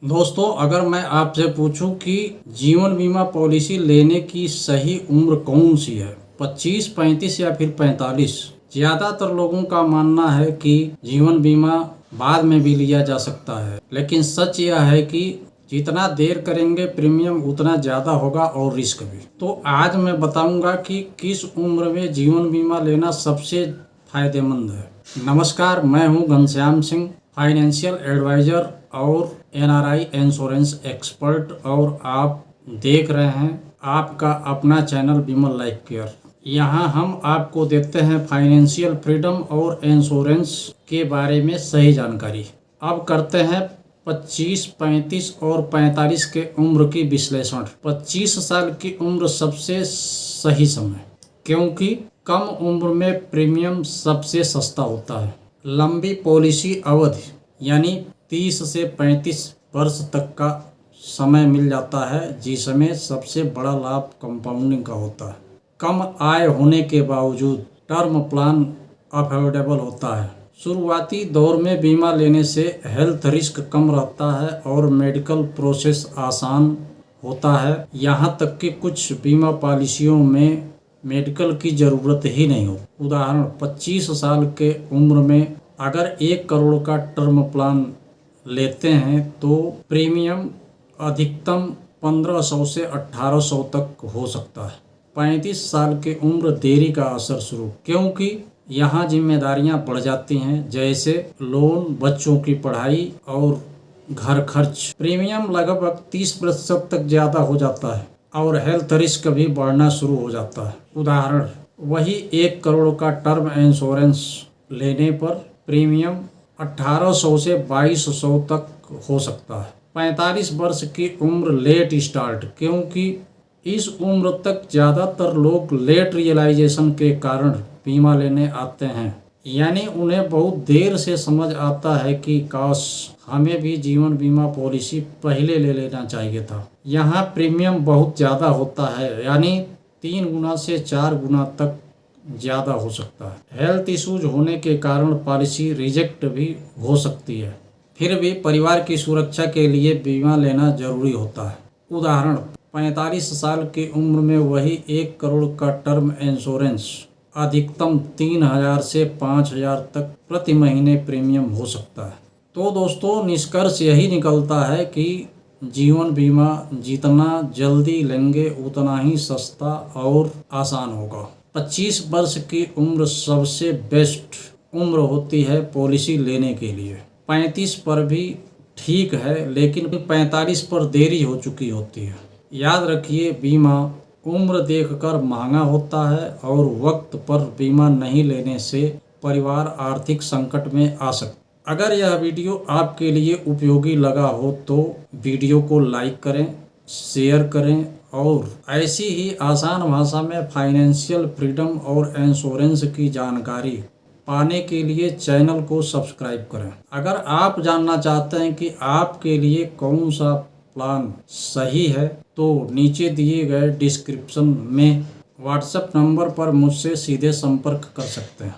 दोस्तों, अगर मैं आपसे पूछूं कि जीवन बीमा पॉलिसी लेने की सही उम्र कौन सी है, 25, 35 या फिर 45? ज़्यादातर लोगों का मानना है कि जीवन बीमा बाद में भी लिया जा सकता है, लेकिन सच यह है कि जितना देर करेंगे प्रीमियम उतना ज़्यादा होगा और रिस्क भी। तो आज मैं बताऊंगा कि किस उम्र में जीवन बीमा लेना सबसे फायदेमंद है। नमस्कार, मैं हूं घनश्याम सिंह, फाइनेंशियल एडवाइज़र और एनआरआई इंश्योरेंस एक्सपर्ट, और आप देख रहे हैं आपका अपना चैनल विमल लाइफ केयर। यहाँ हम आपको देते हैं फाइनेंशियल फ्रीडम और इंश्योरेंस के बारे में सही जानकारी। अब करते हैं 25, 35 और 45 के उम्र की विश्लेषण। 25 साल की उम्र सबसे सही समय, क्योंकि कम उम्र में प्रीमियम सबसे सस्ता होता है। लंबी पॉलिसी अवधि यानी 30 से 35 वर्ष तक का समय मिल जाता है, जिसमें सबसे बड़ा लाभ कंपाउंडिंग का होता है। कम आय होने के बावजूद टर्म प्लान अफोर्डेबल होता है। शुरुआती दौर में बीमा लेने से हेल्थ रिस्क कम रहता है और मेडिकल प्रोसेस आसान होता है। यहाँ तक कि कुछ बीमा पॉलिसियों में मेडिकल की ज़रूरत ही नहीं हो। उदाहरण, 25 साल के उम्र में अगर 1 करोड़ का टर्म प्लान लेते हैं तो प्रीमियम अधिकतम 1500 से 1800 तक हो सकता है। 35 साल की उम्र देरी का असर शुरू, क्योंकि यहाँ जिम्मेदारियाँ बढ़ जाती हैं, जैसे लोन, बच्चों की पढ़ाई और घर खर्च। प्रीमियम लगभग 30% तक ज़्यादा हो जाता है और हेल्थ रिस्क भी बढ़ना शुरू हो जाता है। उदाहरण, वही 1 करोड़ का टर्म इंश्योरेंस लेने पर प्रीमियम 1800 से 2200 तक हो सकता है। 45 वर्ष की उम्र लेट स्टार्ट, क्योंकि इस उम्र तक ज़्यादातर लोग लेट रियलाइजेशन के कारण बीमा लेने आते हैं, यानी उन्हें बहुत देर से समझ आता है कि काश हमें भी जीवन बीमा पॉलिसी पहले ले लेना चाहिए था। यहाँ प्रीमियम बहुत ज़्यादा होता है, यानी 3 गुना से 4 गुना तक ज़्यादा हो सकता है। हेल्थ इश्यूज होने के कारण पॉलिसी रिजेक्ट भी हो सकती है। फिर भी परिवार की सुरक्षा के लिए बीमा लेना जरूरी होता है। उदाहरण, 45 साल की उम्र में वही 1 करोड़ का टर्म इंश्योरेंस अधिकतम 3000 से 5000 तक प्रति महीने प्रीमियम हो सकता है। तो दोस्तों, निष्कर्ष यही निकलता है कि जीवन बीमा जितना जल्दी लेंगे उतना ही सस्ता और आसान होगा। 25 वर्ष की उम्र सबसे बेस्ट उम्र होती है पॉलिसी लेने के लिए। 35 पर भी ठीक है, लेकिन 45 पर देरी हो चुकी होती है। याद रखिए, बीमा उम्र देखकर महंगा होता है और वक्त पर बीमा नहीं लेने से परिवार आर्थिक संकट में आ सकता है। अगर यह वीडियो आपके लिए उपयोगी लगा हो तो वीडियो को लाइक करें, शेयर करें और ऐसी ही आसान भाषा में फाइनेंशियल फ्रीडम और इंश्योरेंस की जानकारी पाने के लिए चैनल को सब्सक्राइब करें। अगर आप जानना चाहते हैं कि आपके लिए कौन सा प्लान सही है तो नीचे दिए गए डिस्क्रिप्शन में व्हाट्सएप नंबर पर मुझसे सीधे संपर्क कर सकते हैं।